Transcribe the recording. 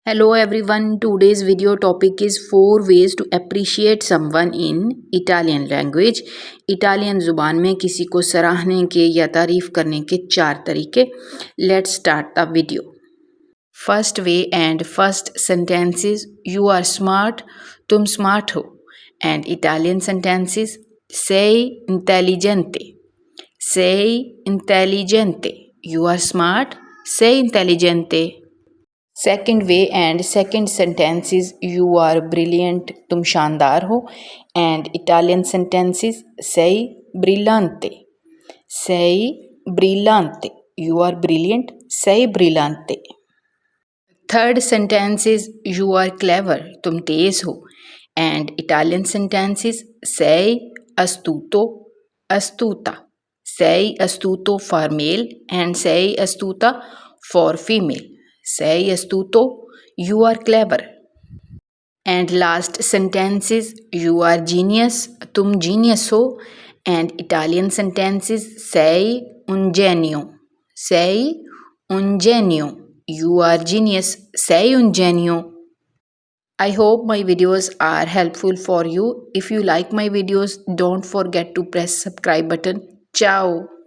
Hello everyone, today's video topic is 4 ways to appreciate someone in Italian language. Italian ज़ुबान में किसी को सराहने के या तारीफ़ करने के 4 तरीके. Let's start the video. First way and first sentences, you are smart, तुम smart हो. And Italian sentences, sei intelligente. Sei intelligente. You are smart, sei intelligente. Second way and second sentence is you are brilliant, तुम शानदार हो. And Italian sentences, sei brillante. Sei brillante. You are brilliant, sei brillante. Third sentence is you are clever, तुम तेज हो. And Italian sentences, sei astuto, astuta. Sei astuto for male and sei astuta for female. Sei astuto, you are clever. And last sentence is you are genius, तुम genius हो. And Italian sentences, sei un genio. Sei un genio. You are genius, sei un genio. I hope my videos are helpful for you. If you like my videos, don't forget to press subscribe button. Ciao.